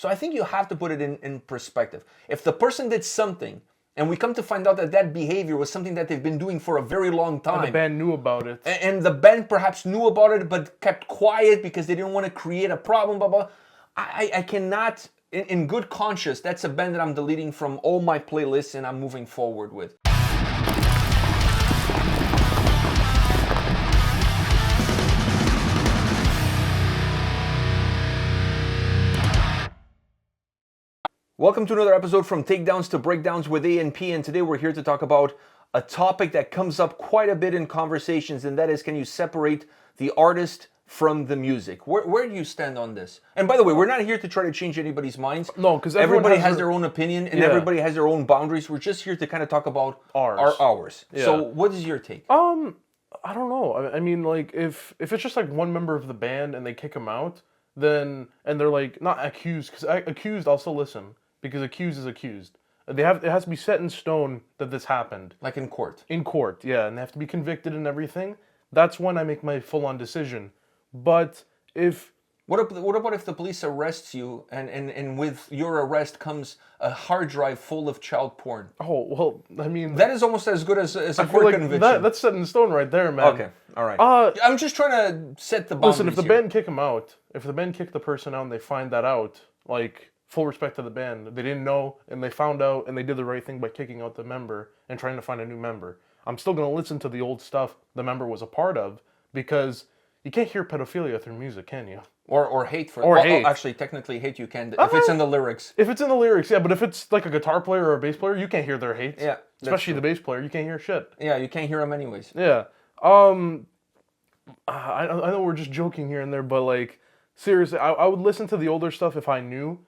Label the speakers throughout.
Speaker 1: So I think you have to put it in perspective. If the person did something, and we come to find out that that behavior was something that they've been doing for a very long time.
Speaker 2: And the band knew about it.
Speaker 1: And the band perhaps knew about it, but kept quiet because they didn't want to create a problem, blah, blah. I cannot, in good conscience, that's a band that I'm deleting from all my playlists and I'm moving forward with. Welcome to another episode from Takedowns to Breakdowns with A&P, and today we're here to talk about a topic that comes up quite a bit in conversations, and that is, can you separate the artist from the music? Where do you stand on this? And by the way, we're not here to try to change anybody's minds.
Speaker 2: No, because
Speaker 1: everybody has their own opinion, and everybody has their own boundaries. We're just here to kind of talk about ours.
Speaker 2: Yeah.
Speaker 1: So what is your take?
Speaker 2: I don't know. I mean, like, if it's just like one member of the band and they kick him out, then, and they're like, not accused, because accused, I'll still listen. Because accused is accused. It has to be set in stone that this happened.
Speaker 1: Like in court.
Speaker 2: In court, yeah, and they have to be convicted and everything. That's when I make my full-on decision. But if...
Speaker 1: What about if the police arrests you and with your arrest comes a hard drive full of child porn?
Speaker 2: Oh, well, I mean...
Speaker 1: That is almost as good as a court conviction.
Speaker 2: That's set in stone right there, man.
Speaker 1: Okay, all right. I'm just trying to set the boundaries.
Speaker 2: Listen, if the band kick him out, if the band kick the person out and they find that out, like... Full respect to the band. They didn't know, and they found out, and they did the right thing by kicking out the member and trying to find a new member. I'm still going to listen to the old stuff the member was a part of, because you can't hear pedophilia through music, can you?
Speaker 1: Or hate for it.
Speaker 2: Or hate.
Speaker 1: Actually, technically hate you can, if it's in the lyrics.
Speaker 2: If it's in the lyrics, yeah, but if it's like a guitar player or a bass player, you can't hear their hate.
Speaker 1: Yeah.
Speaker 2: Especially the bass player, you can't hear shit.
Speaker 1: Yeah, you can't hear them anyways.
Speaker 2: Yeah. I know we're just joking here and there, but like, seriously, I would listen to the older stuff if I knew.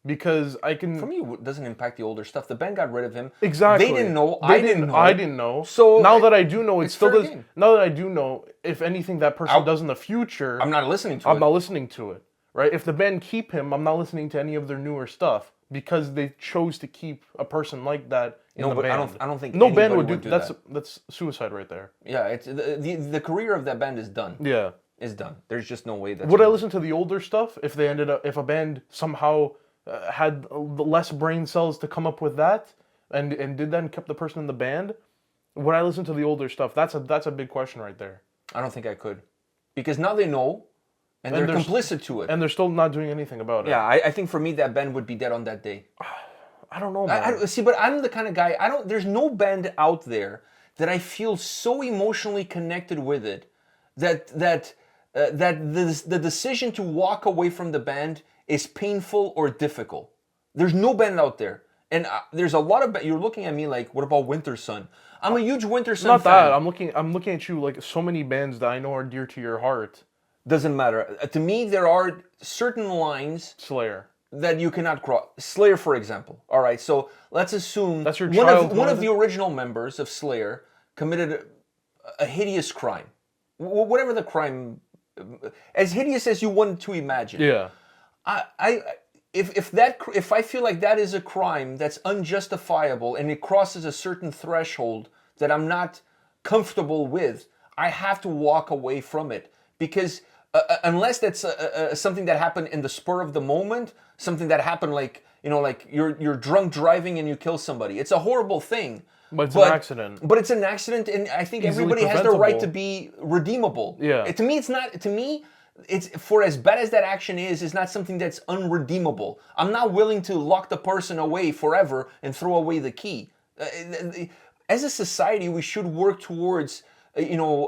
Speaker 2: Because I can...
Speaker 1: For me, it doesn't impact the older stuff. The band got rid of him.
Speaker 2: Exactly.
Speaker 1: They didn't know. I didn't know.
Speaker 2: I didn't know.
Speaker 1: So
Speaker 2: now that I do know, it still does.
Speaker 1: Game.
Speaker 2: Now that I do know, if anything that person does in the future...
Speaker 1: I'm not listening to it.
Speaker 2: I'm not listening to it. Right? If the band keep him, I'm not listening to any of their newer stuff. Because they chose to keep a person like that in the band.
Speaker 1: I don't think
Speaker 2: no band would do
Speaker 1: that.
Speaker 2: That's suicide right there.
Speaker 1: Yeah, it's the career of that band is done.
Speaker 2: Yeah.
Speaker 1: Is done. There's just no way that...
Speaker 2: Would I listen to the older stuff if they ended up... If a band somehow... had less brain cells to come up with that, and did that and kept the person in the band, would I listen to the older stuff? That's a big question right there.
Speaker 1: I don't think I could, because now they know, and they're complicit to it,
Speaker 2: and they're still not doing anything about it.
Speaker 1: Yeah, I think for me that band would be dead on that day.
Speaker 2: I don't know, man.
Speaker 1: See, but I'm the kind of guy. There's no band out there that I feel so emotionally connected with it that the decision to walk away from the band is painful or difficult. There's no band out there. And there's a lot of... You're looking at me like, what about Winter Sun? I'm a huge Winter Sun fan.
Speaker 2: Not that. I'm looking at you like so many bands that I know are dear to your heart.
Speaker 1: Doesn't matter. To me, there are certain lines...
Speaker 2: Slayer. ...that
Speaker 1: you cannot cross. Slayer, for example. All right, so let's assume...
Speaker 2: That's your
Speaker 1: one of the original members of Slayer committed a hideous crime. Whatever the crime... As hideous as you wanted to imagine.
Speaker 2: Yeah.
Speaker 1: If I feel like that is a crime that's unjustifiable and it crosses a certain threshold that I'm not comfortable with, I have to walk away from it, because unless that's something that happened in the spur of the moment, something that happened like you're drunk driving and you kill somebody, it's a horrible thing.
Speaker 2: But it's an accident.
Speaker 1: But it's an accident, and I think everybody has the right to be redeemable.
Speaker 2: Yeah.
Speaker 1: To me, it's not. To me, it's for as bad as that action is, it's not something that's unredeemable. I'm not willing to lock the person away forever and throw away the key. As a society, we should work towards,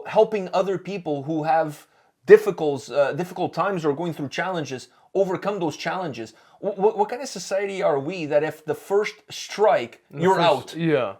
Speaker 1: helping other people who have difficult times or going through challenges overcome those challenges. What kind of society are we that if the first strike, you're out?
Speaker 2: Yeah.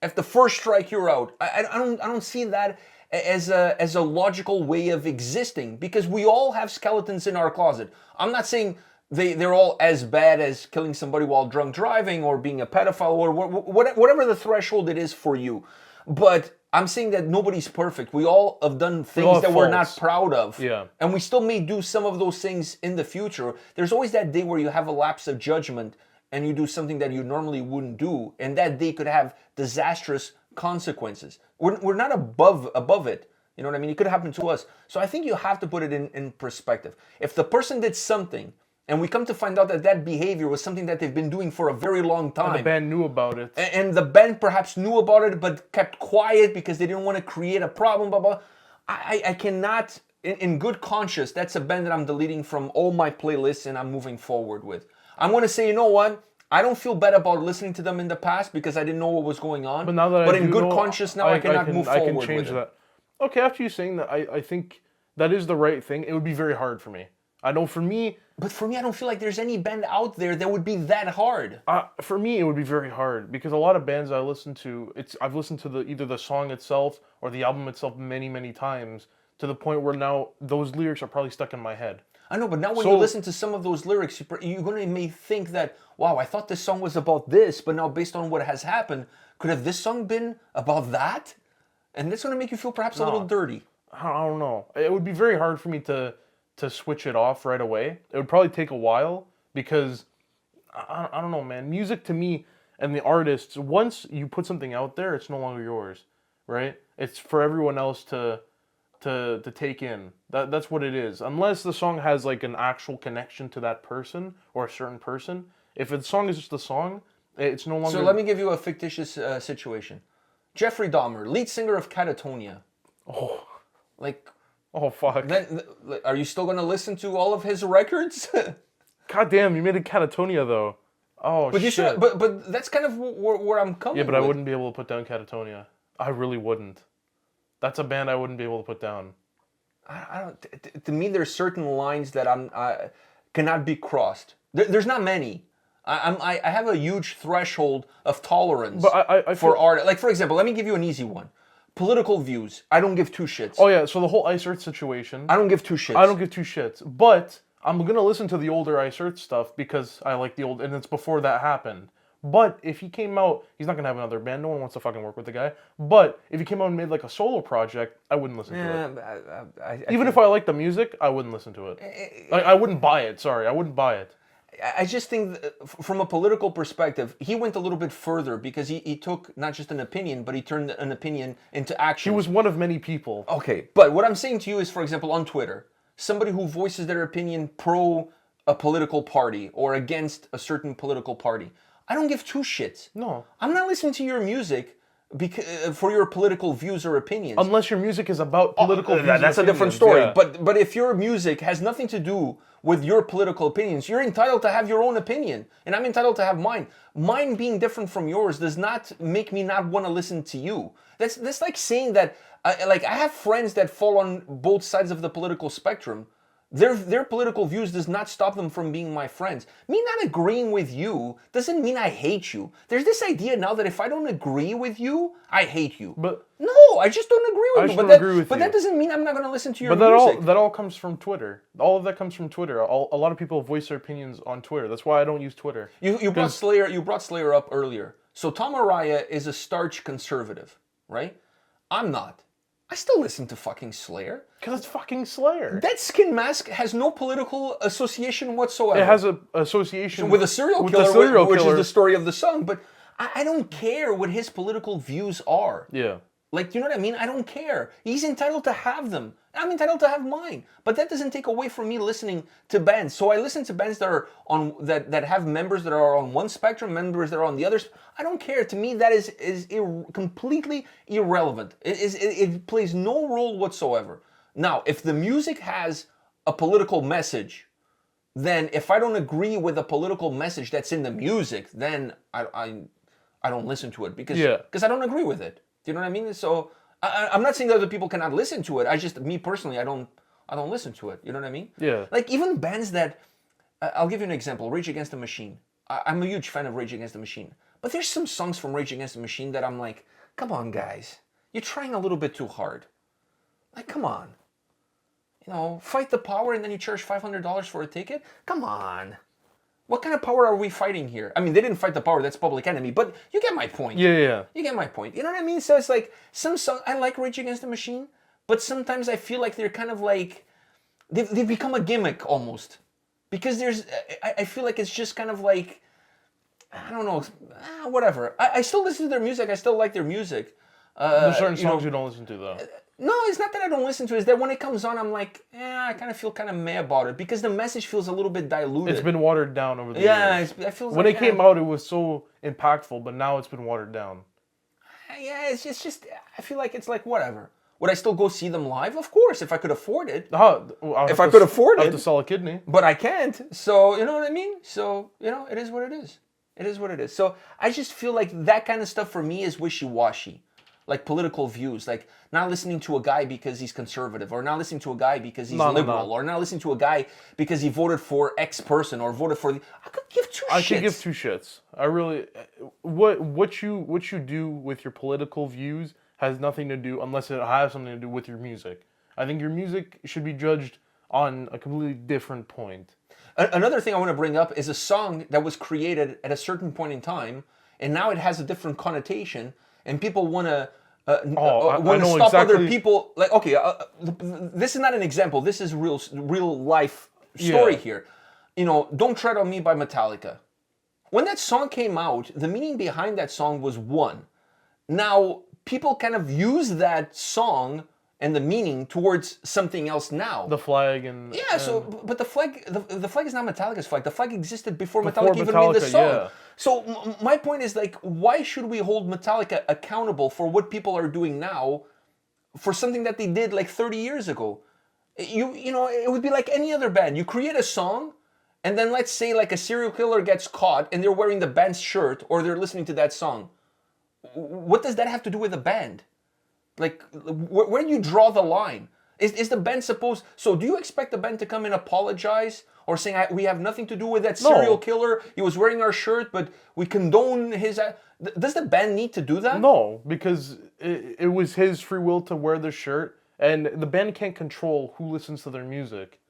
Speaker 1: If the first strike, you're out. I don't see that as a logical way of existing, because we all have skeletons in our closet. I'm not saying they're all as bad as killing somebody while drunk driving or being a pedophile or whatever the threshold it is for you. But I'm saying that nobody's perfect. We all have done things that we're not proud of.
Speaker 2: Yeah.
Speaker 1: And we still may do some of those things in the future. There's always that day where you have a lapse of judgment and you do something that you normally wouldn't do, and that day could have disastrous consequences. We're not above it. You know what I mean? It could happen to us. So I think you have to put it in perspective. If the person did something, And we come to find out that that behavior was something that they've been doing for a very long time.
Speaker 2: And the band knew about it.
Speaker 1: And the band perhaps knew about it, but kept quiet because they didn't want to create a problem, blah, blah. I cannot, in good conscience, that's a band that I'm deleting from all my playlists and I'm moving forward with. I'm going to say, you know what? I don't feel bad about listening to them in the past because I didn't know what was going on.
Speaker 2: But now that
Speaker 1: in good conscience now, I cannot move forward with it. I can change that.
Speaker 2: Okay, after you saying that, I think that is the right thing. It would be very hard for me. I know for me...
Speaker 1: But for me, I don't feel like there's any band out there that would be that hard.
Speaker 2: For me, it would be very hard because a lot of bands I listen to, I've listened to either the song itself or the album itself many, many times to the point where now those lyrics are probably stuck in my head.
Speaker 1: I know, but now when you listen to some of those lyrics, you're going to may think that, wow, I thought this song was about this, but now based on what has happened, could have this song been about that? And that's going to make you feel perhaps a little dirty.
Speaker 2: I don't know. It would be very hard for me to switch it off right away. It would probably take a while because, I don't know, man. Music to me and the artists, once you put something out there, it's no longer yours, right? It's for everyone else to take in. That's what it is. Unless the song has like an actual connection to that person or a certain person. If the song is just a song, it's no longer...
Speaker 1: So let me give you a fictitious situation. Jeffrey Dahmer, lead singer of Catatonia.
Speaker 2: Oh.
Speaker 1: Like...
Speaker 2: Oh, fuck.
Speaker 1: Then, are you still going to listen to all of his records?
Speaker 2: God damn, you made it Catatonia, though. Oh,
Speaker 1: but
Speaker 2: shit.
Speaker 1: You should, but that's kind of where I'm coming
Speaker 2: Yeah, but I wouldn't be able to put down Catatonia. I really wouldn't. That's a band I wouldn't be able to put down.
Speaker 1: I don't. To me, there's certain lines that I cannot be crossed. There's not many. I have a huge threshold of tolerance for art. Like, for example, let me give you an easy one. Political views. I don't give two shits.
Speaker 2: Oh, yeah, so the whole Ice Earth situation.
Speaker 1: I don't give two shits.
Speaker 2: I don't give two shits. But I'm going to listen to the older Ice Earth stuff because I like the old... And it's before that happened. But if he came out... He's not going to have another band. No one wants to fucking work with the guy. But if he came out and made like a solo project, I wouldn't listen to it. Even if I like the music, I wouldn't listen to it. Like, I wouldn't buy it. Sorry, I wouldn't buy it.
Speaker 1: I just think from a political perspective, he went a little bit further because he took not just an opinion, but he turned an opinion into action.
Speaker 2: He was one of many people.
Speaker 1: Okay, but what I'm saying to you is, for example, on Twitter, somebody who voices their opinion pro a political party or against a certain political party. I don't give two shits.
Speaker 2: No.
Speaker 1: I'm not listening to your music for your political views or opinions.
Speaker 2: Unless your music is about political views.
Speaker 1: That's a different story. Yeah. But if your music has nothing to do with your political opinions, you're entitled to have your own opinion. And I'm entitled to have mine. Mine being different from yours does not make me not want to listen to you. That's like saying that, I have friends that fall on both sides of the political spectrum. Their political views does not stop them from being my friends. Me not agreeing with you doesn't mean I hate you. There's this idea now that if I don't agree with you, I hate you.
Speaker 2: But
Speaker 1: no, I just don't agree with you. But that doesn't mean I'm not going to listen to your music.
Speaker 2: But that all comes from Twitter. All of that comes from Twitter. A lot of people voice their opinions on Twitter. That's why I don't use Twitter.
Speaker 1: You brought Slayer up earlier. So Tom Araya is a starch conservative, right? I'm not. I still listen to fucking Slayer.
Speaker 2: Because it's fucking Slayer.
Speaker 1: That skin mask has no political association whatsoever.
Speaker 2: It has an association
Speaker 1: with a serial killer, which is the story of the song. But I don't care what his political views are.
Speaker 2: Yeah.
Speaker 1: Like, you know what I mean? I don't care. He's entitled to have them. I'm entitled to have mine. But that doesn't take away from me listening to bands. So I listen to bands that are that have members that are on one spectrum, members that are on the other. I don't care. To me, that is completely irrelevant. It plays no role whatsoever. Now, if the music has a political message, then if I don't agree with the political message that's in the music, then I don't listen to it because I don't agree with it. Do you know what I mean? So I'm not saying that other people cannot listen to it. Me personally, I don't listen to it. You know what I mean?
Speaker 2: Yeah.
Speaker 1: Like even bands that, I'll give you an example. Rage Against the Machine. I'm a huge fan of Rage Against the Machine. But there's some songs from Rage Against the Machine that I'm like, come on, guys. You're trying a little bit too hard. Like, come on. You know, fight the power and then you charge $500 for a ticket? Come on. What kind of power are we fighting here? I mean, they didn't fight the power, that's Public Enemy, but you get my point.
Speaker 2: Yeah.
Speaker 1: You get my point. You know what I mean? So it's like, some song, I like Rage Against the Machine, but sometimes I feel like they're kind of like, they've become a gimmick almost. Because I feel like it's just kind of like, I don't know, whatever. I still listen to their music, I still like their music.
Speaker 2: There's certain songs you don't listen to, though.
Speaker 1: No, it's not that I don't listen to it. It's that when it comes on, I'm like, I kind of feel kind of meh about it because the message feels a little bit diluted.
Speaker 2: It's been watered down over the
Speaker 1: yeah,
Speaker 2: years.
Speaker 1: I feel
Speaker 2: When
Speaker 1: like,
Speaker 2: it came out, it was so impactful, but now it's been watered down.
Speaker 1: yeah, it's just I feel like it's like whatever. Would I still go see them live? Of course, if I could afford it. If I could afford
Speaker 2: I have
Speaker 1: it.
Speaker 2: to sell a kidney.
Speaker 1: But I can't. So, you know what I mean? So, it is what it is. It is what it is. So, I just feel like that kind of stuff for me is wishy-washy. Like political views. Like not listening to a guy because he's conservative, or not listening to a guy because he's liberal, or not listening to a guy because he voted for X person or voted for... I could give two shits.
Speaker 2: I could give two shits. I really... What you do with your political views has nothing to do, unless it has something to do with your music. I think your music should be judged on a completely different point.
Speaker 1: Another thing I want to bring up is a song that was created at a certain point in time, and now it has a different connotation, and people want to stop other people. Like, okay, this is not an example. This is real life story here. Don't Tread on Me by Metallica. When that song came out, the meaning behind that song was one. Now, people kind of use that song and the meaning towards something else now.
Speaker 2: The flag and...
Speaker 1: Yeah, but the flag is not Metallica's flag. The flag existed before Metallica even made the song.
Speaker 2: Yeah.
Speaker 1: So my point is, like, why should we hold Metallica accountable for what people are doing now for something that they did like 30 years ago? It would be like any other band. You create a song, and then let's say like a serial killer gets caught and they're wearing the band's shirt or they're listening to that song. What does that have to do with the band? Like, where do you draw the line? Is the band supposed... So do you expect the band to come and apologize? Or saying, we have nothing to do with that serial killer, he was wearing our shirt, but we condone his... Does the band need to do that?
Speaker 2: No, because it was his free will to wear the shirt, and the band can't control who listens to their music.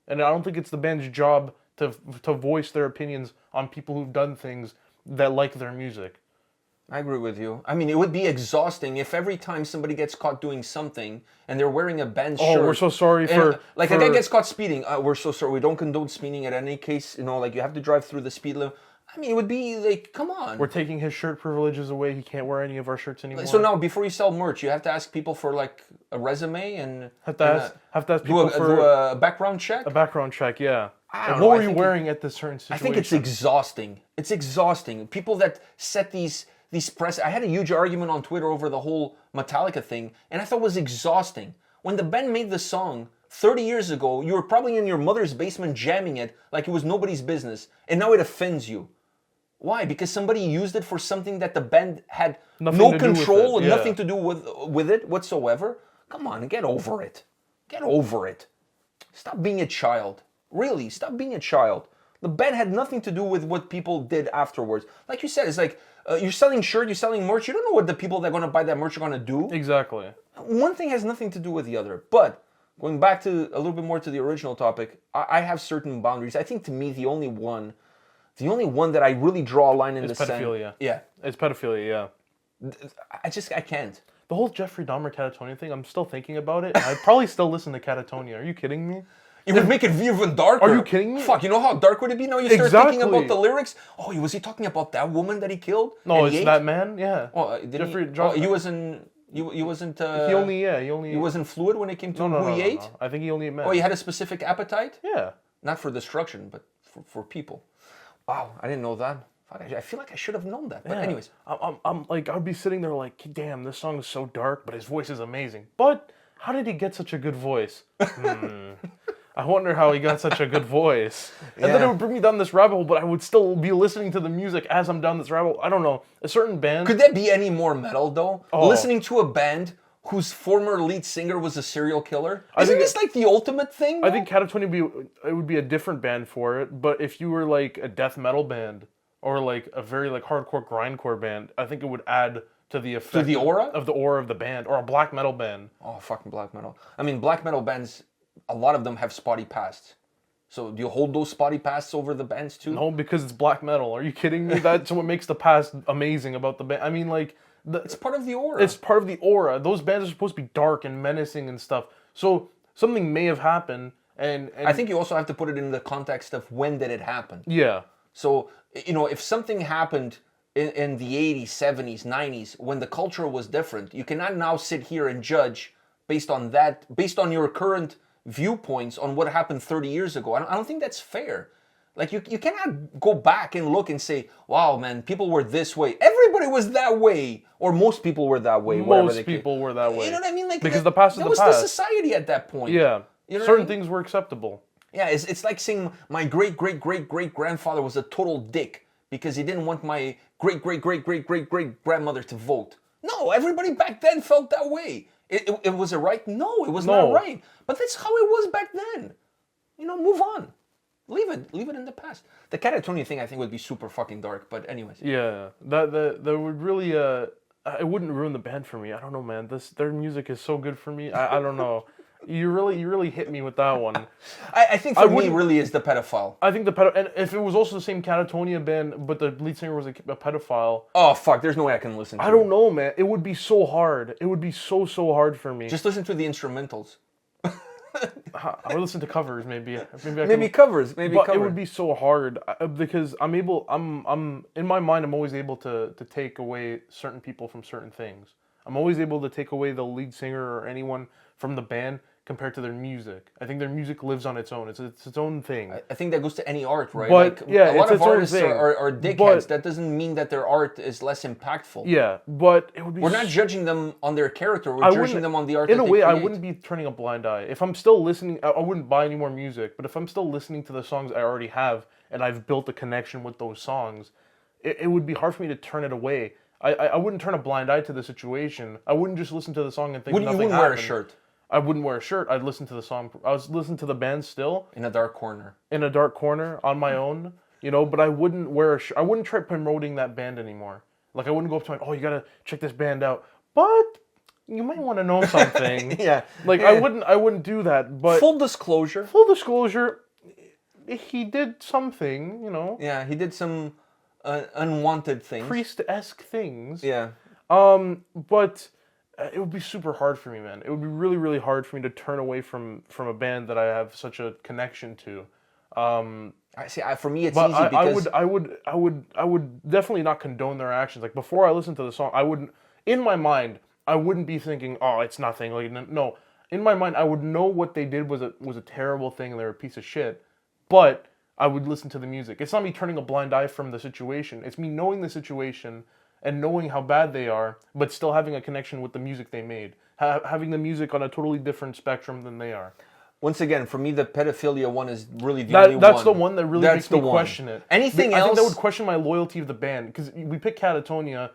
Speaker 2: And I don't think it's the band's job to voice their opinions on people who've done things that like their music.
Speaker 1: I agree with you. I mean, it would be exhausting if every time somebody gets caught doing something and they're wearing a band shirt.
Speaker 2: Oh, we're so sorry for...
Speaker 1: Like, a guy gets caught speeding. We're so sorry. We don't condone speeding at any case. Like, you have to drive through the speed limit. I mean, it would be like, come on.
Speaker 2: We're taking his shirt privileges away. He can't wear any of our shirts anymore.
Speaker 1: So now, before you sell merch, you have to ask people for, like, a resume and...
Speaker 2: Have to ask people
Speaker 1: do a background check?
Speaker 2: A background check, yeah.
Speaker 1: And
Speaker 2: what were you wearing at this certain situation?
Speaker 1: I think it's exhausting. It's exhausting. People that set these press... I had a huge argument on Twitter over the whole Metallica thing, and I thought it was exhausting. When the band made the song 30 years ago, you were probably in your mother's basement jamming it like it was nobody's business, and now it offends you. Why? Because somebody used it for something that the band had no control and nothing to do with it whatsoever? Come on, get over it. Get over it. Stop being a child. Really, stop being a child. The band had nothing to do with what people did afterwards. Like you said, it's like, you're selling shirt, you're selling merch, you don't know what the people that are going to buy that merch are going to do.
Speaker 2: Exactly.
Speaker 1: One thing has nothing to do with the other. But, going back to a little bit more to the original topic, I have certain boundaries. I think to me, the only one that I really draw a line in the sand...
Speaker 2: It's pedophilia.
Speaker 1: Yeah.
Speaker 2: It's pedophilia, yeah.
Speaker 1: I can't.
Speaker 2: The whole Jeffrey Dahmer Catatonia thing, I'm still thinking about it. I'd probably still listen to Catatonia. Are you kidding me?
Speaker 1: It would make it even darker.
Speaker 2: Are you kidding me?
Speaker 1: Fuck, you know how dark would it be now? You start thinking about the lyrics. Oh, was he talking about that woman that he killed?
Speaker 2: No, it's that man. Yeah.
Speaker 1: Oh, he wasn't. He wasn't. He wasn't fluid when it came to who he ate.
Speaker 2: No. I think he only ate men.
Speaker 1: Oh, he had a specific appetite.
Speaker 2: Yeah.
Speaker 1: Not for destruction, but for people. Wow, I didn't know that. Fuck, I feel like I should have known that. But anyways,
Speaker 2: I'm like, I'd be sitting there like, damn, this song is so dark, but his voice is amazing. But how did he get such a good voice? I wonder how he got such a good voice. And then it would bring me down this rabbit hole, but I would still be listening to the music as I'm down this rabbit hole. I don't know. A certain band...
Speaker 1: Could that be any more metal, though? Oh. Listening to a band whose former lead singer was a serial killer? Isn't this like the ultimate thing, though?
Speaker 2: I think Catatonia would be a different band for it, but if you were like a death metal band or like a very like hardcore grindcore band, I think it would add to the effect...
Speaker 1: To the aura?
Speaker 2: Of the aura of the band. Or a black metal band.
Speaker 1: Oh, fucking black metal. I mean, black metal bands... A lot of them have spotty pasts. So do you hold those spotty pasts over the bands too?
Speaker 2: No, because it's black metal. Are you kidding me? That's what makes the past amazing about the band. I mean, like...
Speaker 1: It's part of the aura.
Speaker 2: It's part of the aura. Those bands are supposed to be dark and menacing and stuff. So something may have happened and...
Speaker 1: I think you also have to put it in the context of when did it happen.
Speaker 2: Yeah.
Speaker 1: So, if something happened in the 80s, 70s, 90s, when the culture was different, you cannot now sit here and judge based on that, based on your current viewpoints on what happened 30 years ago. I don't think that's fair. Like, you cannot go back and look and say, wow, man, people were this way. Everybody was that way. Or most people were that way.
Speaker 2: Most people were that way.
Speaker 1: You know what I mean? Like,
Speaker 2: because the past is the past.
Speaker 1: That was the society at that point.
Speaker 2: Yeah.
Speaker 1: You know
Speaker 2: Certain things were acceptable.
Speaker 1: Yeah, it's like saying my great-great-great-great-grandfather was a total dick because he didn't want my great-great-great-great-great-grandmother to vote. No, everybody back then felt that way. It was it right? No, it was not right. But that's how it was back then. You know, move on. Leave it in the past. The Catatonia thing, I think, would be super fucking dark. But anyways.
Speaker 2: Yeah, that would really it wouldn't ruin the band for me. I don't know, man. Their music is so good for me. I don't know. You really hit me with that one.
Speaker 1: I think for me, really is the pedophile.
Speaker 2: I think and if it was also the same Catatonia band, but the lead singer was a pedophile.
Speaker 1: Oh fuck! There's no way I can listen to it.
Speaker 2: I don't know, man. It would be so hard. It would be so hard for me.
Speaker 1: Just listen to the instrumentals.
Speaker 2: I would listen to covers, maybe.
Speaker 1: Maybe covers.
Speaker 2: It would be so hard because I'm in my mind. I'm always able to take away certain people from certain things. I'm always able to take away the lead singer or anyone from the band compared to their music. I think their music lives on its own. It's its own thing.
Speaker 1: I think that goes to any art, right?
Speaker 2: But
Speaker 1: like,
Speaker 2: yeah,
Speaker 1: a lot
Speaker 2: it's
Speaker 1: of artists
Speaker 2: its own thing.
Speaker 1: are dickheads.
Speaker 2: But,
Speaker 1: that doesn't mean that their art is less impactful.
Speaker 2: Yeah, but it would be.
Speaker 1: We're not judging them on their character. We're judging them on the art. In a way,
Speaker 2: I wouldn't be turning a blind eye. If I'm still listening, I wouldn't buy any more music. But if I'm still listening to the songs I already have and I've built a connection with those songs, it would be hard for me to turn it away. I wouldn't turn a blind eye to the situation. I wouldn't just listen to the song and think nothing happened.
Speaker 1: You wouldn't wear a shirt.
Speaker 2: I wouldn't wear a shirt. I'd listen to the song. I was listening to the band still.
Speaker 1: In a dark corner.
Speaker 2: In a dark corner on my own, you know. But I wouldn't wear a shirt. I wouldn't try promoting that band anymore. Like I wouldn't go up to like, oh, you gotta check this band out. But you might want to know something.
Speaker 1: Yeah.
Speaker 2: Like I wouldn't do that. But
Speaker 1: full disclosure.
Speaker 2: He did something, you know.
Speaker 1: Yeah, he did some unwanted things.
Speaker 2: Priest-esque things.
Speaker 1: Yeah.
Speaker 2: But it would be super hard for me, man. It would be really hard for me to turn away from a band that I have such a connection to.
Speaker 1: I see. For me, it's easy because
Speaker 2: I would definitely not condone their actions. Like before I listen to the song, I wouldn't. In my mind, I wouldn't be thinking, "Oh, it's nothing." Like no. In my mind, I would know what they did was a terrible thing and they're a piece of shit. But I would listen to the music. It's not me turning a blind eye from the situation. It's me knowing the situation and knowing how bad they are, but still having a connection with the music they made. Having the music on a totally different spectrum than they are.
Speaker 1: Once again, for me, the pedophilia one is really the only one.
Speaker 2: That's the one that really makes me question it.
Speaker 1: Anything else?
Speaker 2: I think that would question my loyalty of the band. Because we pick Catatonia,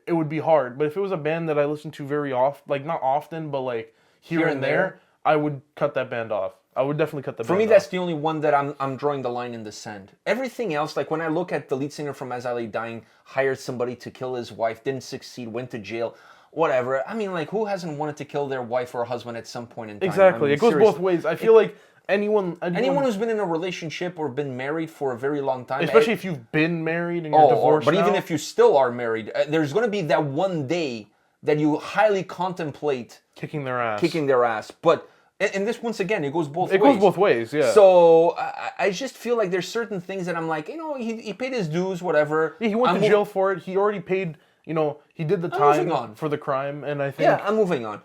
Speaker 2: it would be hard. But if it was a band that I listened to very often, like not often, but like here and there, I would cut that band off. I would definitely cut the band off.
Speaker 1: For me, that's the only one that I'm drawing the line in the sand. Everything else, like when I look at the lead singer from As I Lay Dying, hired somebody to kill his wife, didn't succeed, went to jail, whatever. I mean, like, who hasn't wanted to kill their wife or husband at some point in time?
Speaker 2: Exactly.
Speaker 1: I mean,
Speaker 2: it goes both ways. I feel like anyone
Speaker 1: who's been in a relationship or been married for a very long time,
Speaker 2: especially if you've been married and you're divorced
Speaker 1: but
Speaker 2: now.
Speaker 1: even if you still are married, there's going to be that one day that you highly contemplate
Speaker 2: kicking their ass.
Speaker 1: But and this, once again, it goes both ways.
Speaker 2: It goes both ways, yeah.
Speaker 1: So I just feel like there's certain things that I'm like, you know, he paid his dues, whatever.
Speaker 2: Yeah, he went to jail for it. He already paid, you know, he did the time for the crime, and I think...
Speaker 1: Yeah, I'm moving on.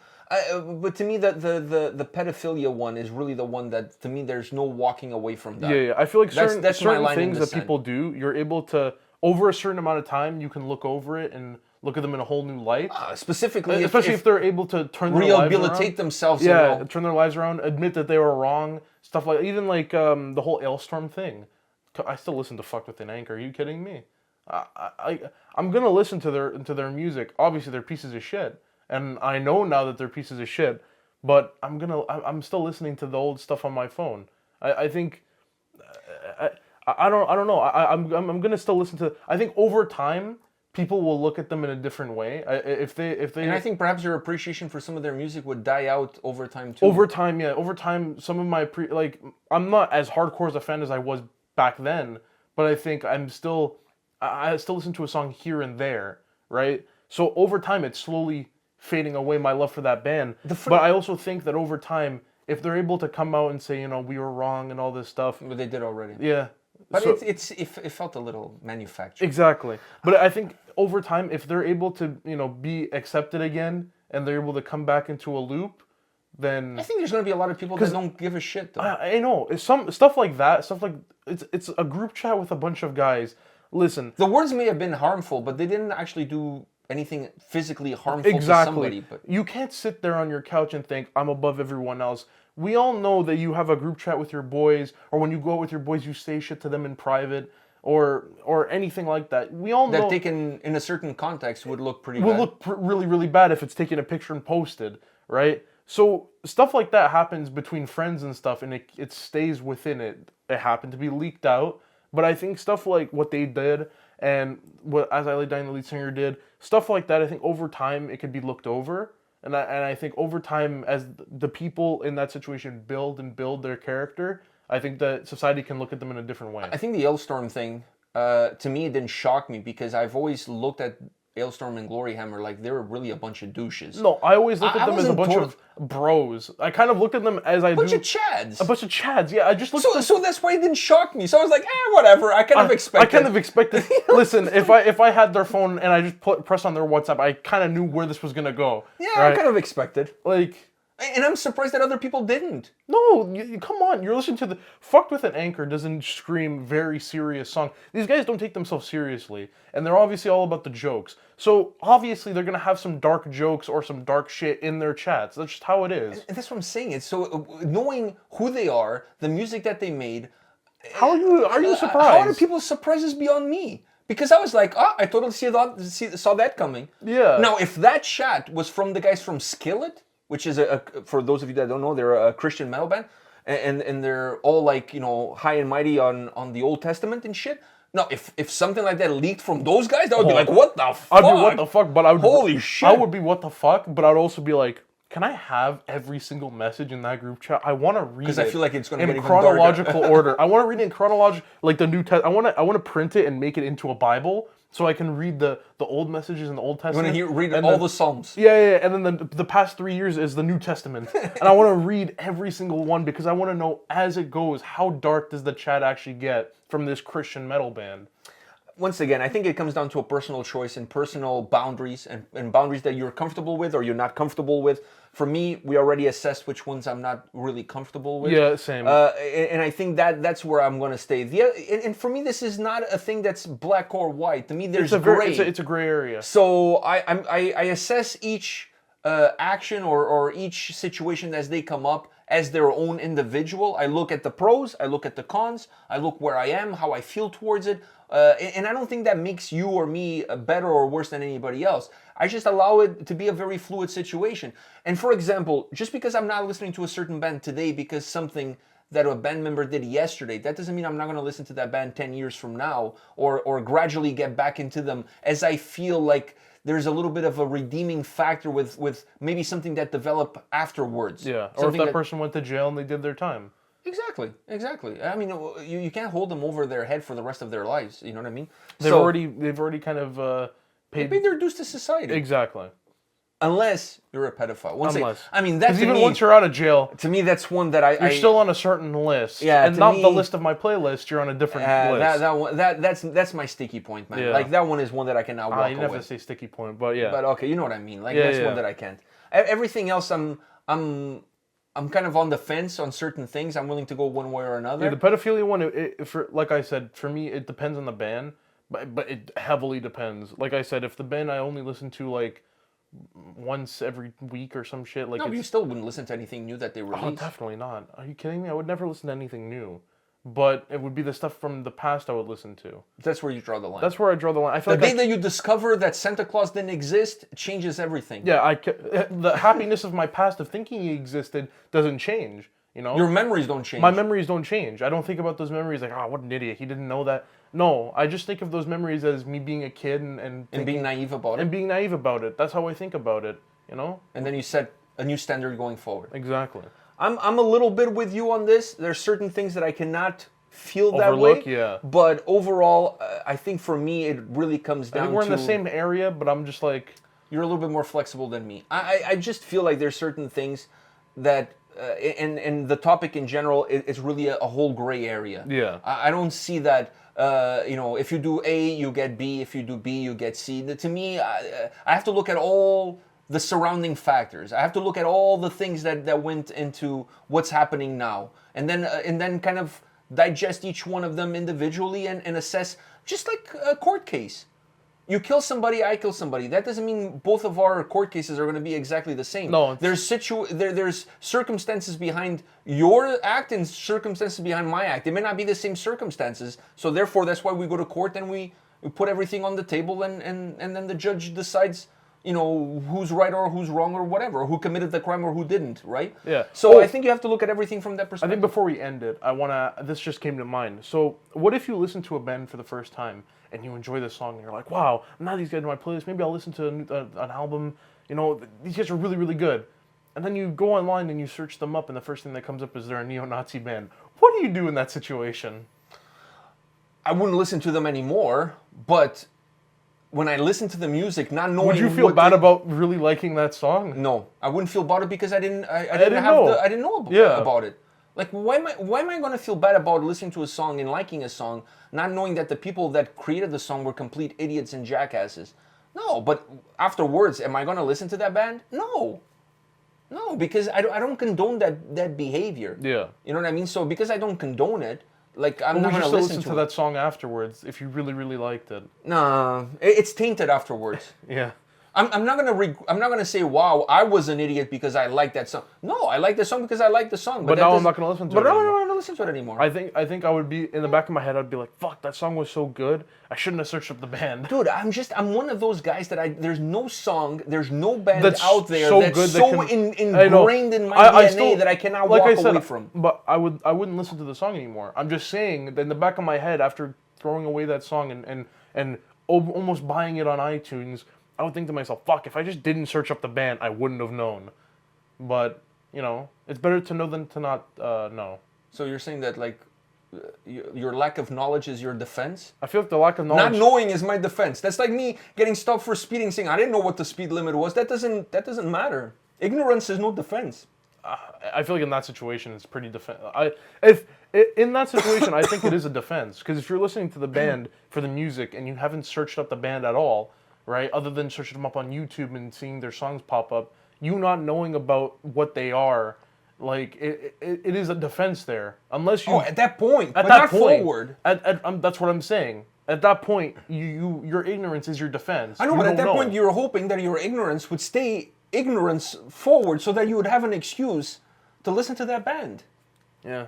Speaker 1: But to me, the pedophilia one is really the one that, to me, there's no walking away from that.
Speaker 2: Yeah. I feel like certain
Speaker 1: line
Speaker 2: things that people do, you're able to, over a certain amount of time, you can look over it and look at them in a whole new light.
Speaker 1: Specifically,
Speaker 2: especially if they're able to turn their lives around.
Speaker 1: Rehabilitate themselves.
Speaker 2: Yeah,
Speaker 1: you know.
Speaker 2: Turn their lives around, admit that they were wrong, stuff like, even like the whole Ailstorm thing. I still listen to Fucked With an Anchor. Are you kidding me? I'm gonna listen to their music. Obviously, they're pieces of shit, and I know now that they're pieces of shit. But I'm still listening to the old stuff on my phone. I think I don't know. I'm gonna still listen to. I think over time, people will look at them in a different way. If they.
Speaker 1: And I think perhaps your appreciation for some of their music would die out over time too.
Speaker 2: Over time, yeah. Over time, some of my I'm not as hardcore as a fan as I was back then, but I think I still listen to a song here and there, right? So over time, it's slowly fading away my love for that band. But I also think that over time, if they're able to come out and say, you know, we were wrong and all this stuff.
Speaker 1: But they did already.
Speaker 2: Yeah.
Speaker 1: But it felt a little manufactured.
Speaker 2: Exactly. But I think over time, if they're able to, you know, be accepted again and they're able to come back into a loop, then
Speaker 1: I think there's going to be a lot of people that don't give a shit, though.
Speaker 2: I know. It's some stuff like that. Stuff like it's a group chat with a bunch of guys. Listen,
Speaker 1: The words may have been harmful, but they didn't actually do anything physically harmful to somebody. But
Speaker 2: you can't sit there on your couch and think I'm above everyone else. We all know that you have a group chat with your boys, or when you go out with your boys, you say shit to them in private, or anything like that. We all know
Speaker 1: that taken in a certain context would look pretty
Speaker 2: will
Speaker 1: bad.
Speaker 2: look really, really bad if it's taken a picture and posted, right? So stuff like that happens between friends and stuff, and it stays within it. It happened to be leaked out, but I think stuff like what they did and what As I Lay Dying, the lead singer, did, stuff like that, I think over time it could be looked over. And I think over time, as the people in that situation build their character, I think that society can look at them in a different way.
Speaker 1: I think the Ailstorm thing, to me, it didn't shock me because I've always looked at Ailstorm and Gloryhammer like they were really a bunch of douches.
Speaker 2: No, I always looked at them as a
Speaker 1: wasn't
Speaker 2: bunch of bros. I kind of looked at them as I
Speaker 1: bunch
Speaker 2: do...
Speaker 1: of chads.
Speaker 2: A bunch of chads, yeah. I just looked at them...
Speaker 1: So that's why it didn't shock me. So I was like, whatever. I kind of expected.
Speaker 2: Listen, if I had their phone and I just pressed on their WhatsApp, I kind of knew where this was gonna go.
Speaker 1: Yeah,
Speaker 2: right?
Speaker 1: I kind of expected.
Speaker 2: Like...
Speaker 1: And I'm surprised that other people didn't.
Speaker 2: No, come on. You're listening to the... Fucked with an Anchor doesn't scream very serious song. These guys don't take themselves seriously. And they're obviously all about the jokes. So, obviously, they're going to have some dark jokes or some dark shit in their chats. That's just how it is.
Speaker 1: And that's what I'm saying. It's so... knowing who they are, the music that they made...
Speaker 2: How are you surprised?
Speaker 1: How are people surprises beyond me? Because I was like, I totally saw that coming.
Speaker 2: Yeah.
Speaker 1: Now, if that chat was from the guys from Skillet, which is for those of you that don't know, they're a Christian metal band, and they're all like, high and mighty on the Old Testament and shit. No, if something like that leaked from those guys, that would be like, what the fuck?
Speaker 2: I'd be what the fuck, but I would...
Speaker 1: Holy shit.
Speaker 2: I would be what the fuck, but I'd also be like, can I have every single message in that group chat? I want to read it.
Speaker 1: Because I feel like it's going to get
Speaker 2: in
Speaker 1: even
Speaker 2: chronological
Speaker 1: darker.
Speaker 2: order. I want to read it in chronological, like the New Testament. I want to print it and make it into a Bible, so I can read the old messages in the Old Testament.
Speaker 1: You want to read all the Psalms.
Speaker 2: Yeah, and then the past 3 years is the New Testament. And I want to read every single one because I want to know, as it goes, how dark does the chat actually get from this Christian metal band?
Speaker 1: Once again, I think it comes down to a personal choice and personal boundaries and boundaries that you're comfortable with or you're not comfortable with. For me, we already assessed which ones I'm not really comfortable with.
Speaker 2: Yeah, same.
Speaker 1: And I think that's where I'm going to stay. And for me, this is not a thing that's black or white. To me, there's gray.
Speaker 2: It's a gray area.
Speaker 1: So I assess each action or each situation as they come up as their own individual. I look at the pros, I look at the cons, I look where I am, how I feel towards it. And I don't think that makes you or me better or worse than anybody else. I just allow it to be a very fluid situation. And for example, just because I'm not listening to a certain band today because something that a band member did yesterday, that doesn't mean I'm not going to listen to that band 10 years from now or gradually get back into them as I feel like there's a little bit of a redeeming factor with maybe something that developed afterwards.
Speaker 2: Yeah, or if that person went to jail and they did their time.
Speaker 1: Exactly. I mean, you can't hold them over their head for the rest of their lives. You know what I mean?
Speaker 2: They've already kind of
Speaker 1: paid their dues to society.
Speaker 2: Exactly.
Speaker 1: Unless you're a pedophile.
Speaker 2: I
Speaker 1: mean, that's
Speaker 2: even once you're out of jail,
Speaker 1: to me, that's one that
Speaker 2: you're still on a certain list.
Speaker 1: Yeah,
Speaker 2: and not the list of my playlist. You're on a different list.
Speaker 1: That's my sticky point, man.
Speaker 2: Yeah.
Speaker 1: Like that one is one that I cannot walk away.
Speaker 2: You never have to say sticky point, but yeah.
Speaker 1: But okay, you know what I mean. Like that's one that I can't. Everything else, I'm kind of on the fence on certain things. I'm willing to go one way or another.
Speaker 2: Yeah, the pedophilia one, like I said, for me, it depends on the band, but it heavily depends. Like I said, if the band I only listen to like once every week or some shit, like
Speaker 1: no, but you still wouldn't listen to anything new that they release.
Speaker 2: Oh, definitely not. Are you kidding me? I would never listen to anything new. But it would be the stuff from the past I would listen to.
Speaker 1: That's where you draw the line.
Speaker 2: That's where I draw the line. I feel
Speaker 1: the day that you discover that Santa Claus didn't exist changes everything.
Speaker 2: Yeah, the happiness of my past of thinking he existed doesn't change. You know,
Speaker 1: your memories don't change.
Speaker 2: My memories don't change. I don't think about those memories like, what an idiot, he didn't know that. No, I just think of those memories as me being a kid and
Speaker 1: being naive about it.
Speaker 2: And being naive about it. That's how I think about it. You know.
Speaker 1: And then you set a new standard going forward.
Speaker 2: Exactly.
Speaker 1: I'm a little bit with you on this. There's certain things that I cannot feel that way.
Speaker 2: Yeah.
Speaker 1: But overall, I think for me, it really comes down to...
Speaker 2: we're in the same area, but I'm just like...
Speaker 1: You're a little bit more flexible than me. I just feel like there's certain things that... and the topic in general, it's really a whole gray area.
Speaker 2: Yeah.
Speaker 1: I don't see that... if you do A, you get B. If you do B, you get C. To me, I have to look at all the surrounding factors. I have to look at all the things that went into what's happening now, and then kind of digest each one of them individually and assess, just like a court case. You kill somebody, I kill somebody. That doesn't mean both of our court cases are going to be exactly the same.
Speaker 2: No,
Speaker 1: there's circumstances behind your act and circumstances behind my act. It may not be the same circumstances, so therefore that's why we go to court and we put everything on the table, and then the judge decides, who's right or who's wrong or whatever, or who committed the crime or who didn't, right?
Speaker 2: Yeah.
Speaker 1: So I think you have to look at everything from that
Speaker 2: I
Speaker 1: perspective.
Speaker 2: think before we end it, this just came to mind. So what if you listen to a band for the first time and you enjoy this song and you're like, wow, now these guys are in my playlist, maybe I'll listen to an album, these guys are really, really good. And then you go online and you search them up and the first thing that comes up is they're a neo-Nazi band. What do you do in that situation?
Speaker 1: I wouldn't listen to them anymore, but when I listen to the music, not knowing,
Speaker 2: would you feel bad about really liking that song?
Speaker 1: No, I wouldn't feel bad because I didn't know about it. Like, why am I going to feel bad about listening to a song and liking a song, not knowing that the people that created the song were complete idiots and jackasses? No, but afterwards, am I going to listen to that band? No, because I don't condone that behavior.
Speaker 2: Yeah,
Speaker 1: you know what I mean. So because I don't condone it, like, I'm not going to
Speaker 2: listen to that song afterwards if you really, really liked it.
Speaker 1: Nah, it's tainted afterwards.
Speaker 2: Yeah.
Speaker 1: I'm not gonna say, wow, I was an idiot because I liked that song. No, I like the song because I like the song.
Speaker 2: But now I'm not gonna listen to it.
Speaker 1: But I'm not gonna listen to it anymore.
Speaker 2: I think I would be in the back of my head. I'd be like, fuck, that song was so good. I shouldn't have searched up the band.
Speaker 1: Dude, I'm one of those guys that there's no song, there's no band
Speaker 2: that's
Speaker 1: out there
Speaker 2: so
Speaker 1: that's
Speaker 2: good
Speaker 1: so ingrained in my DNA that I cannot walk away from.
Speaker 2: But I wouldn't listen to the song anymore. I'm just saying that in the back of my head, after throwing away that song and almost buying it on iTunes, I would think to myself, fuck, if I just didn't search up the band, I wouldn't have known. But, it's better to know than to not know.
Speaker 1: So you're saying that, like, your lack of knowledge is your defense?
Speaker 2: I feel like the lack of knowledge...
Speaker 1: Not knowing is my defense. That's like me getting stopped for speeding, saying, I didn't know what the speed limit was. That doesn't matter. Ignorance is no defense.
Speaker 2: I feel like in that situation, it's pretty defense. In that situation, I think it is a defense. Because if you're listening to the band for the music and you haven't searched up the band at all, right, other than searching them up on YouTube and seeing their songs pop up, you not knowing about what they are, like, it is a defense there. Unless you...
Speaker 1: Oh, at that point. But not forward.
Speaker 2: That's what I'm saying. At that point, your ignorance is your defense.
Speaker 1: I know, but at that point, you're hoping that your ignorance would stay ignorance forward so that you would have an excuse to listen to that band.
Speaker 2: Yeah.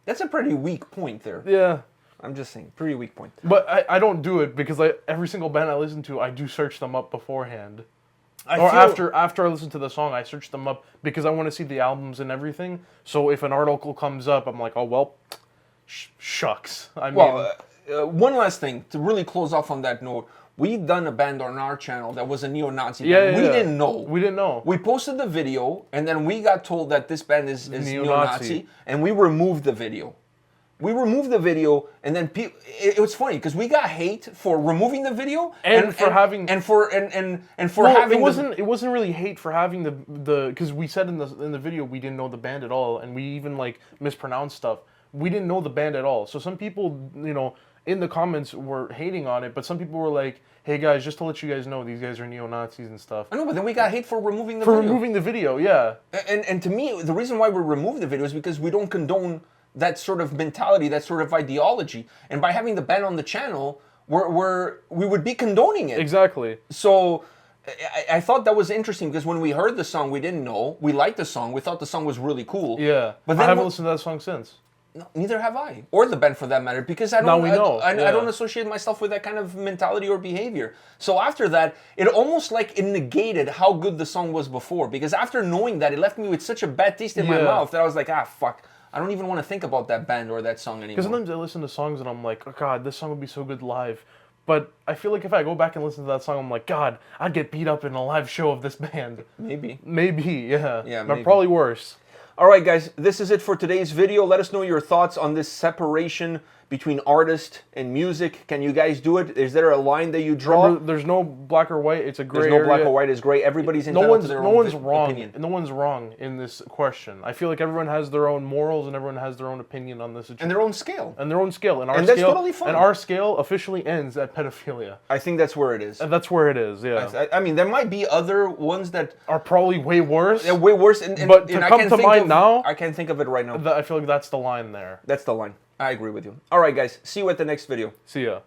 Speaker 1: That's a pretty weak point there.
Speaker 2: Yeah.
Speaker 1: I'm just saying, pretty weak point.
Speaker 2: But I don't do it because every single band I listen to, I do search them up beforehand. After I listen to the song, I search them up because I want to see the albums and everything. So if an article comes up, I'm like, oh, well, shucks.
Speaker 1: One last thing, to really close off on that note. We've done a band on our channel that was a neo-Nazi band. We didn't know. We posted the video, and then we got told that this band is neo-Nazi, and we removed the video. And then it was funny because we got hate for removing the video
Speaker 2: and for having
Speaker 1: having.
Speaker 2: It wasn't really hate for having the because we said in the video we didn't know the band at all, and we even like mispronounced stuff. We didn't know the band at all. So some people, in the comments were hating on it, but some people were like, hey guys, just to let you guys know, these guys are neo-Nazis and stuff.
Speaker 1: I know, but then we got hate for removing the video.
Speaker 2: For removing the video, yeah.
Speaker 1: And to me, the reason why we removed the video is because we don't condone that sort of mentality, that sort of ideology. And by having the band on the channel, we would be condoning it.
Speaker 2: Exactly.
Speaker 1: So I thought that was interesting because when we heard the song, we didn't know. We liked the song. We thought the song was really cool.
Speaker 2: Yeah. But then I haven't listened to that song since.
Speaker 1: No, neither have I, or the band for that matter, because I don't associate myself with that kind of mentality or behavior. So after that, it almost like it negated how good the song was before, because after knowing that, it left me with such a bad taste in my mouth that I was like, fuck, I don't even want to think about that band or that song anymore.
Speaker 2: Because sometimes I listen to songs and I'm like, oh god, this song would be so good live. But I feel like if I go back and listen to that song, I'm like, God, I'd get beat up in a live show of this band.
Speaker 1: Maybe,
Speaker 2: yeah.
Speaker 1: Yeah,
Speaker 2: but probably worse.
Speaker 1: All right, guys, this is it for today's video. Let us know your thoughts on this separation between artist and music. Can you guys do it? Is there a line that you draw?
Speaker 2: Remember, there's no black or white. It's a gray
Speaker 1: There's no black
Speaker 2: area.
Speaker 1: or white. It's gray. Everybody's entitled to their own
Speaker 2: wrong.
Speaker 1: opinion.
Speaker 2: No one's wrong in this question. I feel like everyone has their own morals and everyone has their own opinion on this.
Speaker 1: And their own scale.
Speaker 2: And their own scale. And our
Speaker 1: that's
Speaker 2: scale,
Speaker 1: totally fine.
Speaker 2: And our scale officially ends at pedophilia.
Speaker 1: I think that's where it is.
Speaker 2: And that's where it is, yeah.
Speaker 1: I mean, there might be other ones that
Speaker 2: are probably way worse.
Speaker 1: They're way worse.
Speaker 2: But to come to mind now,
Speaker 1: I can't think of it right now.
Speaker 2: I feel like that's the line there.
Speaker 1: That's the line. I agree with you. All right, guys. See you at the next video.
Speaker 2: See ya.